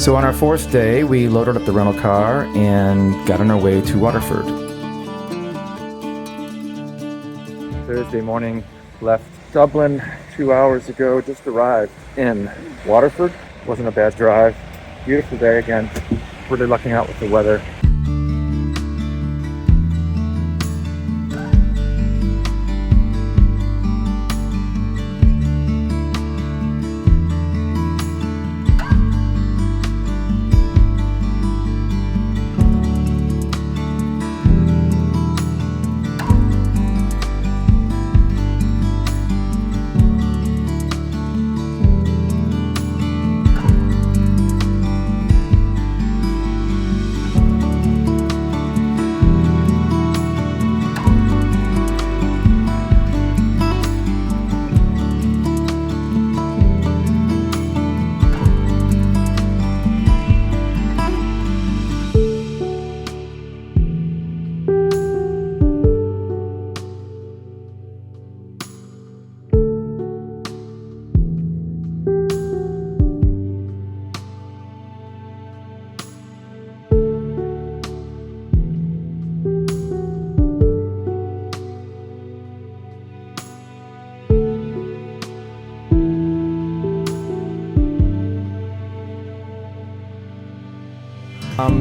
So on our fourth day, we loaded up the rental car and got on our way to Waterford. Thursday morning, left Dublin 2 hours ago, just arrived in Waterford. Wasn't a bad drive. Beautiful day again. Really lucking out with the weather.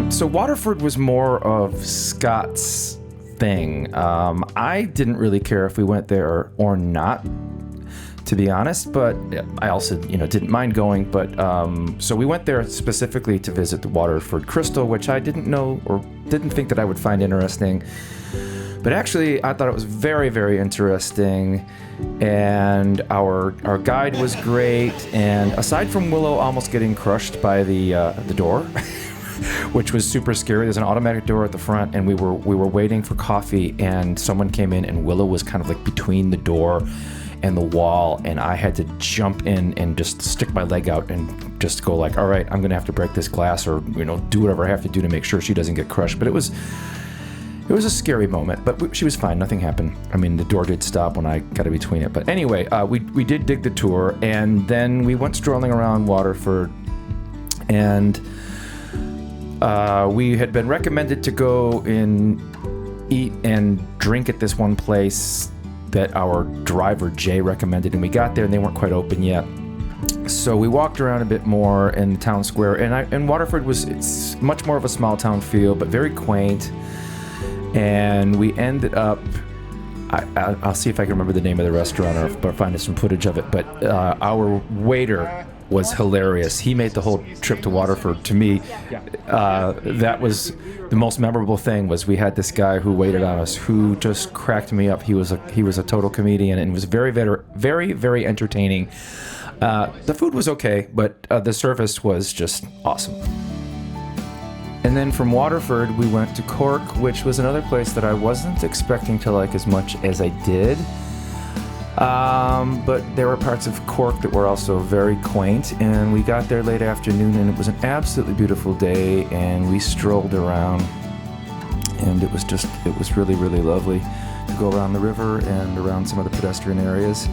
So Waterford was more of Scott's thing. I didn't really care if we went there or not, to be honest, but I also, didn't mind going. But so we went there specifically to visit the Waterford Crystal, which I didn't know or didn't think that I would find interesting. But actually, I thought it was very, very interesting, and our guide was great. And aside from Willow almost getting crushed by the door, which was super scary. There's an automatic door at the front, and we were waiting for coffee, and someone came in, and Willow was kind of like between the door and the wall, and I had to jump in and just stick my leg out and just go like, all right, I'm gonna have to break this glass or do whatever I have to do to make sure she doesn't get crushed. But it was a scary moment, but she was fine. Nothing happened. I mean, the door did stop when I got in between it. But anyway, we did dig the tour, and then we went strolling around Waterford, and we had been recommended to go and eat and drink at this one place that our driver Jay recommended, and we got there and they weren't quite open yet. So we walked around a bit more in the town square, and Waterford it's much more of a small town feel, but very quaint. And we ended up, I'll see if I can remember the name of the restaurant or find some footage of it, but our waiter was hilarious. He made the whole trip to Waterford. To me, that was the most memorable thing. Was we had this guy who waited on us who just cracked me up. He was a total comedian and was very, very, very, very entertaining. The food was okay, but the service was just awesome. And then from Waterford, we went to Cork, which was another place that I wasn't expecting to like as much as I did. But there were parts of Cork that were also very quaint, and we got there late afternoon, and it was an absolutely beautiful day, and we strolled around, and it was really, really lovely to go around the river and around some of the pedestrian areas.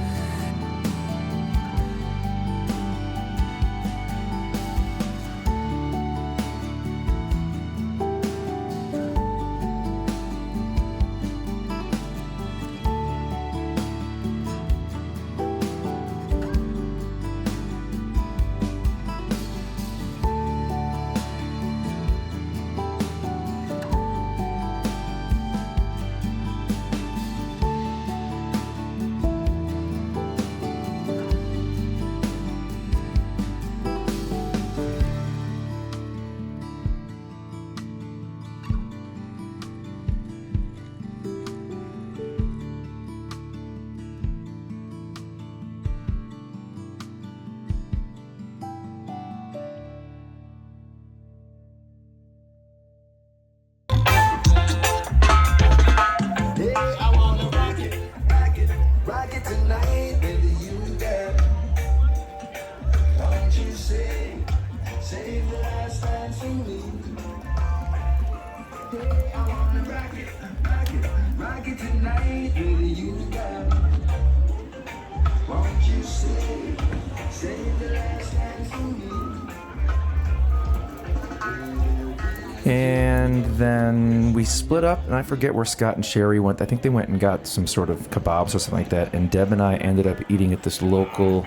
And then we split up, and I forget where Scott and Sherri went. I think they went and got some sort of kebabs or something like that. And Deb and I ended up eating at this local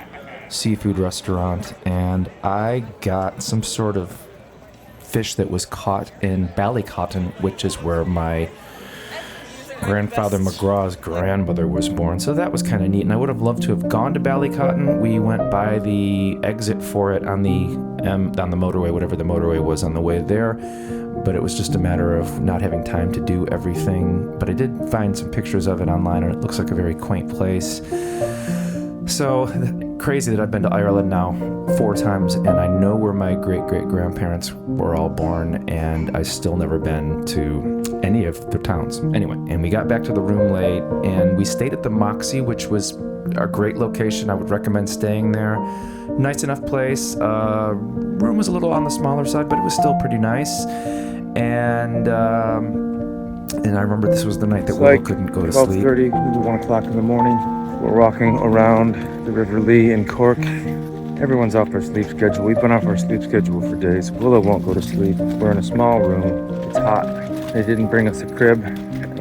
seafood restaurant, and I got some sort of fish that was caught in Ballycotton, which is where my grandfather McGraw's grandmother was born. So that was kind of neat, and I would have loved to have gone to Ballycotton. We went by the exit for it on the motorway, whatever the motorway was on the way there, but it was just a matter of not having time to do everything. But I did find some pictures of it online, and it looks like a very quaint place. So crazy that I've been to Ireland now 4 times, and I know where my great-great-grandparents were all born, and I've still never been to any of their towns. Anyway, and we got back to the room late, and we stayed at the Moxie, which was a great location. I would recommend staying there. Nice enough place. Room was a little on the smaller side, but it was still pretty nice. And I remember this was the night that Willow couldn't go to sleep. 12:30, 1 o'clock in the morning. We're walking around the River Lee in Cork. Everyone's off their sleep schedule. We've been off our sleep schedule for days. Willow won't go to sleep. We're in a small room. It's hot. They didn't bring us a crib,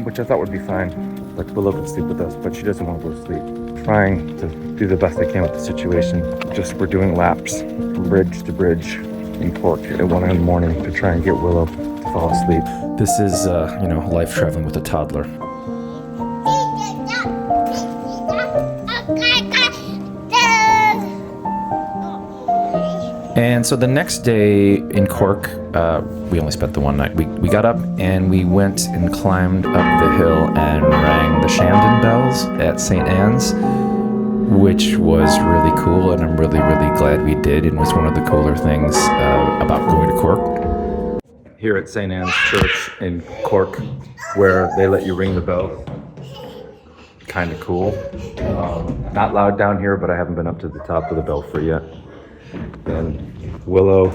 which I thought would be fine. Like Willow could sleep with us, but she doesn't want to go to sleep. Trying to do the best I can with the situation. Just we're doing laps from bridge to bridge in Cork at 1 in the morning to try and get Willow to fall asleep. This is, life traveling with a toddler. And so the next day in Cork, we only spent the one night. We got up and we went and climbed up the hill and rang the Shandon Bells at St. Anne's, which was really cool, and I'm really, really glad we did, and was one of the cooler things about going to Cork. Here at St. Anne's Church in Cork, where they let you ring the bell. Kind of cool. Not loud down here, but I haven't been up to the top of the belfry yet. And Willow.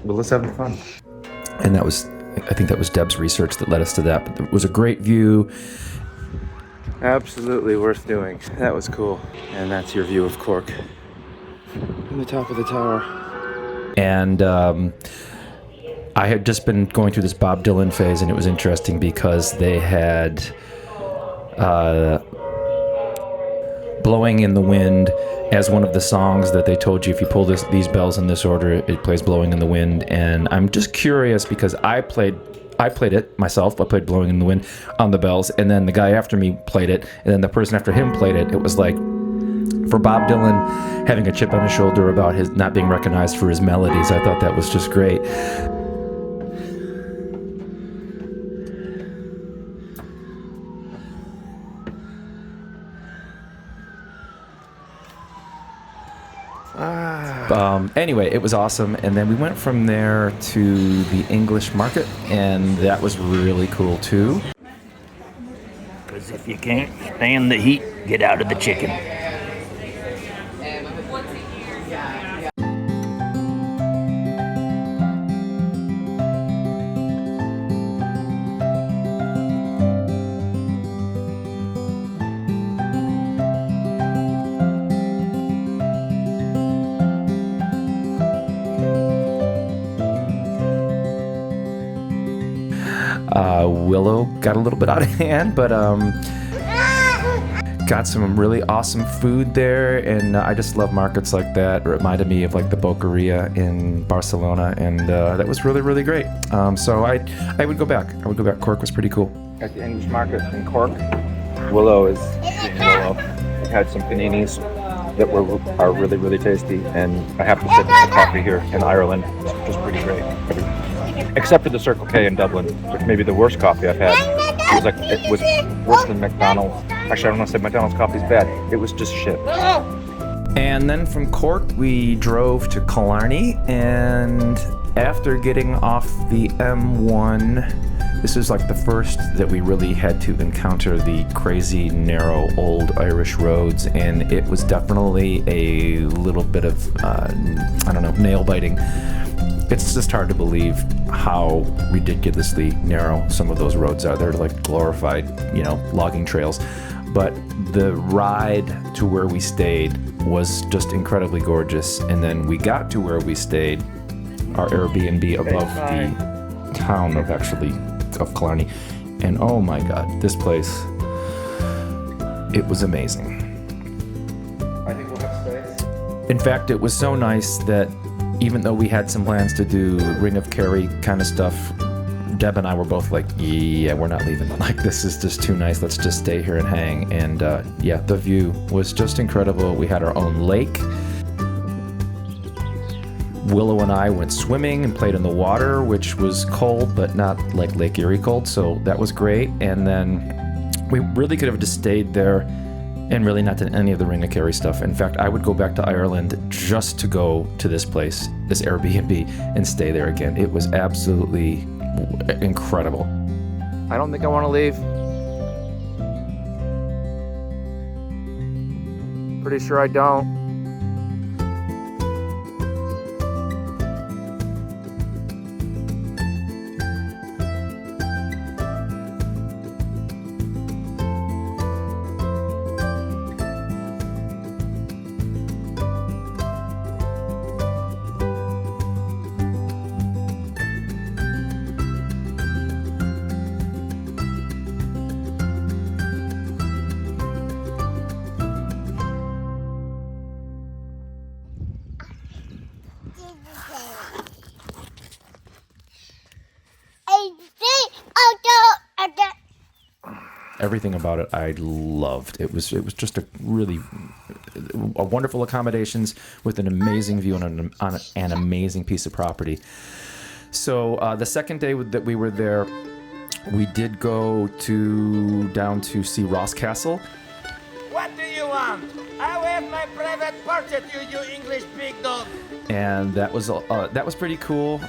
Willow's having fun. And I think that was Deb's research that led us to that. But it was a great view. Absolutely worth doing. That was cool. And that's your view of Cork. On the top of the tower. And I had just been going through this Bob Dylan phase, and it was interesting because they had Blowing in the Wind as one of the songs that they told you if you pull these bells in this order, it plays Blowing in the Wind. And I'm just curious because I played it myself. I played Blowing in the Wind on the bells, and then the guy after me played it, and then the person after him played it. It was like, for Bob Dylan having a chip on his shoulder about his not being recognized for his melodies, I thought that was just great. Anyway, it was awesome, and then we went from there to the English market, and that was really cool too. Because if you can't stand the heat, get out of the chicken. Willow got a little bit out of hand, but got some really awesome food there, and I just love markets like that. It reminded me of like the Boqueria in Barcelona, and that was really, really great. So I would go back. Cork was pretty cool. At the English market in Cork, Willow is Willow. I've had some paninis that are really, really tasty, and I have to say that the coffee here in Ireland is just pretty great. Except for the Circle K in Dublin, which may be the worst coffee I've had. It was worse than McDonald's. Actually, I don't want to say McDonald's coffee's bad. It was just shit. And then from Cork, we drove to Killarney, and after getting off the M1, this was like the first that we really had to encounter the crazy, narrow, old Irish roads, and it was definitely a little bit of, nail-biting. It's just hard to believe how ridiculously narrow some of those roads are. They're like glorified, logging trails. but the ride to where we stayed was just incredibly gorgeous. And then we got to where we stayed, our Airbnb above the town of Killarney. And oh my God, this place, it was amazing. I think we'll have space. In fact, it was so nice that even though we had some plans to do Ring of Kerry kind of stuff, Deb and I were both like, yeah, we're not leaving. Like, this is just too nice. Let's just stay here and hang. And yeah, the view was just incredible. We had our own lake. Willow and I went swimming and played in the water, which was cold, but not like Lake Erie cold. So that was great. And then we really could have just stayed there and really not done any of the Ring of Kerry stuff. In fact, I would go back to Ireland just to go to this place, this Airbnb, and stay there again. It was absolutely incredible. I don't think I want to leave. Pretty sure I don't. Everything about it I loved. It was just a wonderful accommodations with an amazing view on an amazing piece of property. So the second day that we were there, we did go down to see Ross Castle. What do you want? I have my private portrait, you English big dog. And that was pretty cool.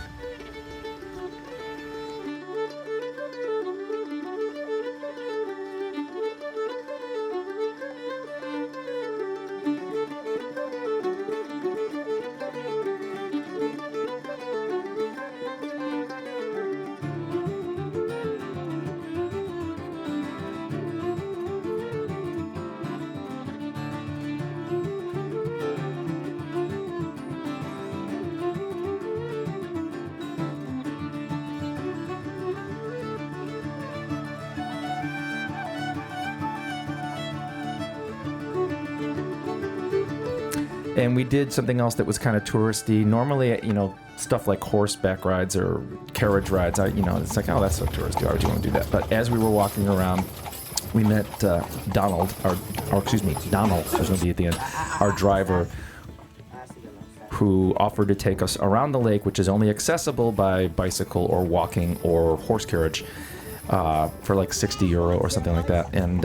And we did something else that was kind of touristy. Normally, stuff like horseback rides or carriage rides, it's like, oh, that's so touristy. Why would you want to do that? But as we were walking around, we met Donal, there's no D at the end, our driver, who offered to take us around the lake, which is only accessible by bicycle or walking or horse carriage, for like €60 or something like that. And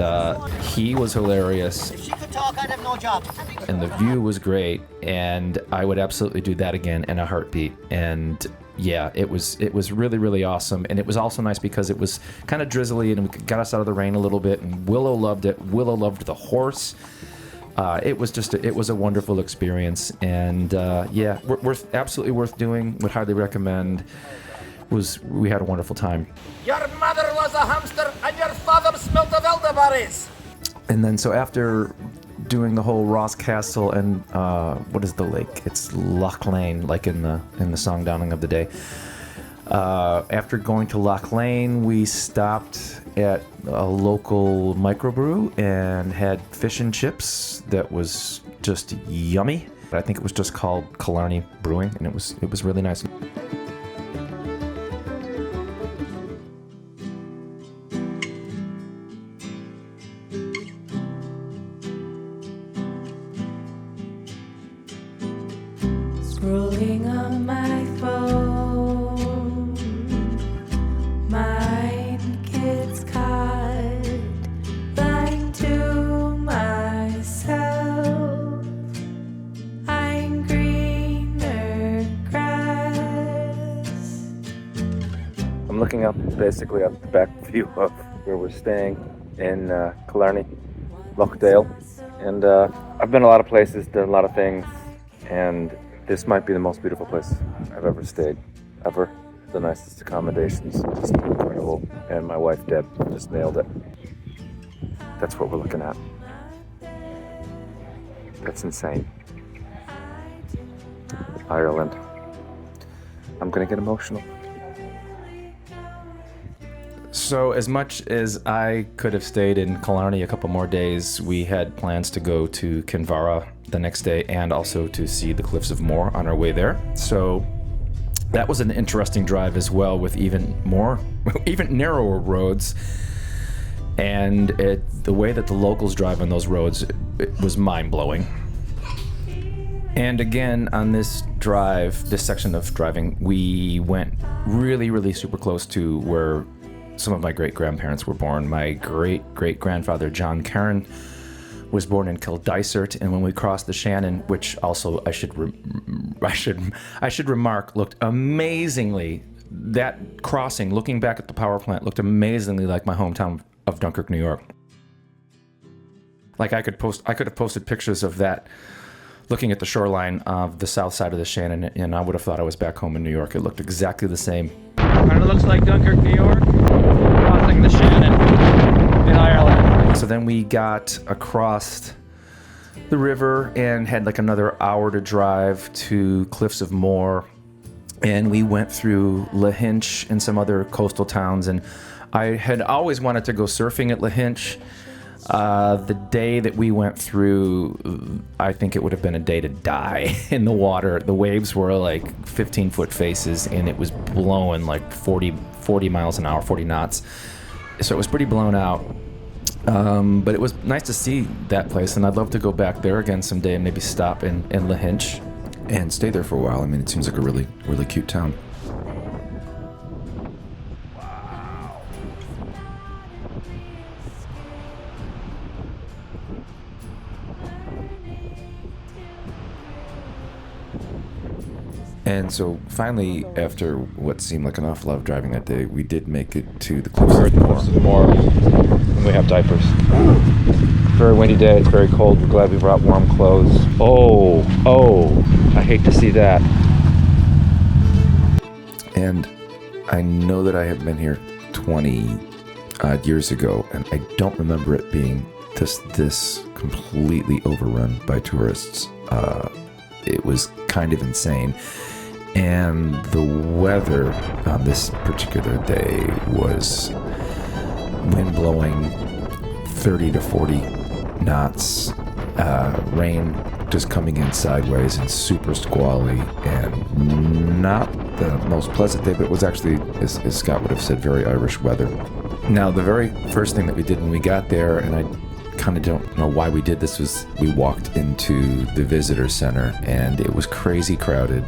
he was hilarious. If she could talk, I'd have no job. And the view was great, and I would absolutely do that again in a heartbeat. And yeah, it was really, really awesome. And it was also nice because it was kind of drizzly and it got us out of the rain a little bit, and Willow loved it. Willow loved the horse. It was a wonderful experience, and yeah, absolutely worth doing. Would highly recommend. We had a wonderful time. Your mother was a hamster and your father smelt of elderberries. And then so after doing the whole Ross Castle and what is the lake? It's Loch Leanne, like in the song Downing of the Day. After going to Loch Leanne, we stopped at a local microbrew and had fish and chips that was just yummy. I think it was just called Killarney Brewing, and it was really nice. Scrolling on my phone, mind gets caught, lying to myself. I'm greener grass. I'm looking up basically at the back view of where we're staying in Killarney, Loughdale. And I've been a lot of places, done a lot of things, and this might be the most beautiful place I've ever stayed, ever. The nicest accommodations, just incredible. And my wife, Deb, just nailed it. That's what we're looking at. That's insane. Ireland. I'm gonna get emotional. So as much as I could have stayed in Killarney a couple more days, we had plans to go to Kinvara the next day and also to see the Cliffs of Moher on our way there. So that was an interesting drive as well, with even narrower roads. And the way that the locals drive on those roads, it was mind-blowing. And again, on this section of driving, we went really, really super close to where some of my great-grandparents were born. My great-great-grandfather, John Cairn, was born in Kildysart, and when we crossed the Shannon, which also I should remark, looked amazingly, that crossing, looking back at the power plant, looked amazingly like my hometown of Dunkirk, New York. Like I could have posted pictures of that, looking at the shoreline of the south side of the Shannon, and I would have thought I was back home in New York. It looked exactly the same. Kind of looks like Dunkirk, New York, crossing the Shannon in Ireland. So then we got across the river and had like another hour to drive to Cliffs of Moher, and we went through Lahinch and some other coastal towns, and I had always wanted to go surfing at Lahinch. The day that we went through, I think it would have been a day to die in the water. The waves were like 15-foot faces, and it was blowing like 40 miles an hour, 40 knots. So it was pretty blown out. But it was nice to see that place, and I'd love to go back there again someday and maybe stop in Lahinch and stay there for a while. I mean, it seems like a really, really cute town. And so finally, after what seemed like an awful lot of driving that day, we did make it to the Cliffs of Moher. And we have diapers. Very windy day, it's very cold. We're glad we brought warm clothes. Oh, I hate to see that. And I know that I have been here 20 odd years ago, and I don't remember it being this completely overrun by tourists. It was kind of insane. And the weather on this particular day was wind blowing 30 to 40 knots, rain just coming in sideways and super squally, and not the most pleasant day, but it was actually, as Scott would have said, very Irish weather. Now, the very first thing that we did when we got there, and I kind of don't know why we did this, was we walked into the visitor center, and it was crazy crowded.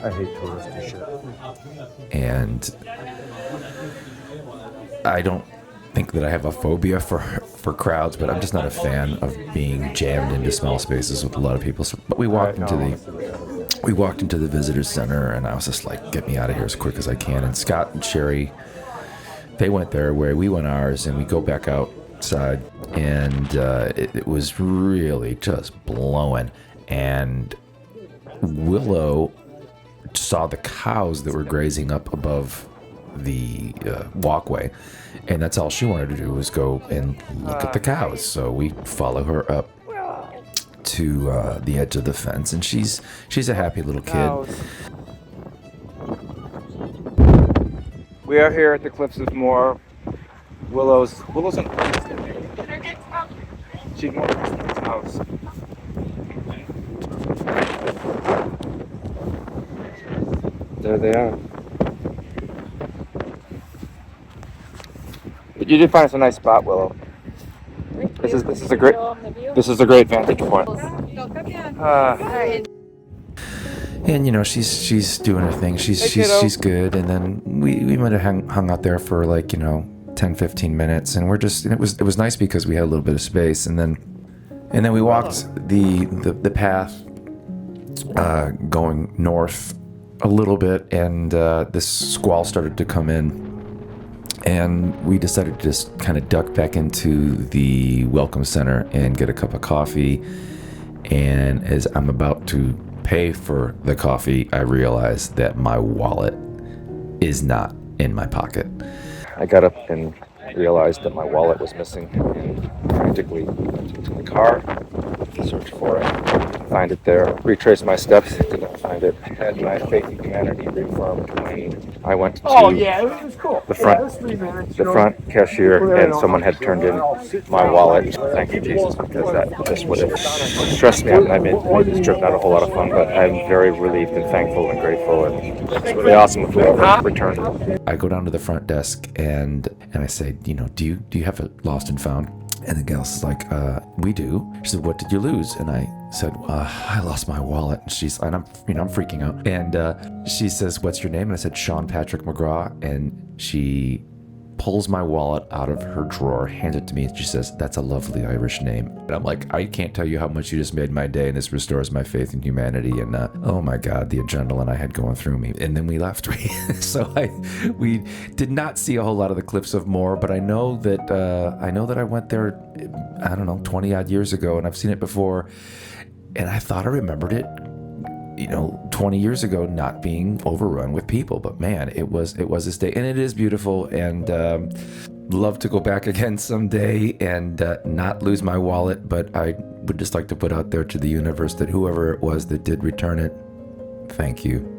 I hate touristy shit. And I don't think that I have a phobia for crowds, but I'm just not a fan of being jammed into small spaces with a lot of people. So, but we walked into the visitor center, and I was just like, get me out of here as quick as I can. And Scott and Sherri, they went their way, we went ours, and we go back outside, and it was really just blowing. And Willow saw the cows that were grazing up above the walkway, and that's all she wanted to do was go and look at the cows. So we follow her up to the edge of the fence, and she's a happy little kid. We are here at the Cliffs of Moher. Willow's in she's more house. There they are. But you did find us a nice spot, Willow. This is a great vantage point. And you know, she's doing her thing. She's good. And then we might have hung out there for like, 10-15 minutes, and it was nice because we had a little bit of space. And then we walked the path going north a little bit, and this squall started to come in, and we decided to just kind of duck back into the welcome center and get a cup of coffee. And as I'm about to pay for the coffee, I realized that my wallet is not in my pocket. I got up and realized that my wallet was missing and frantically went into the car to search for it. Find it there, retraced my steps, did not find it. Had my faith in humanity reaffirmed when I went to the front cashier and someone had turned in my wallet. Thank you, Jesus, because that just would have stressed me out and I made this trip not a whole lot of fun, but I'm very relieved and thankful and grateful, and it's really awesome if we ever return. I go down to the front desk and I say, do you have a lost and found? And the gal's like, we do. She said, what did you lose? And I said, I lost my wallet. And I'm freaking out. And she says, what's your name? And I said, Sean Patrick McGraw. And she pulls my wallet out of her drawer, hands it to me, and she says, that's a lovely Irish name. And I'm like, I can't tell you how much you just made my day, and this restores my faith in humanity. And oh my God, the adrenaline I had going through me. And then we left. So we did not see a whole lot of the Cliffs of Moher, but I know that I went there, 20 odd years ago, and I've seen it before, and I thought I remembered it 20 years ago not being overrun with people, but man, it was this day, and it is beautiful, and love to go back again someday and not lose my wallet. But I would just like to put out there to the universe that whoever it was that did return it, thank you.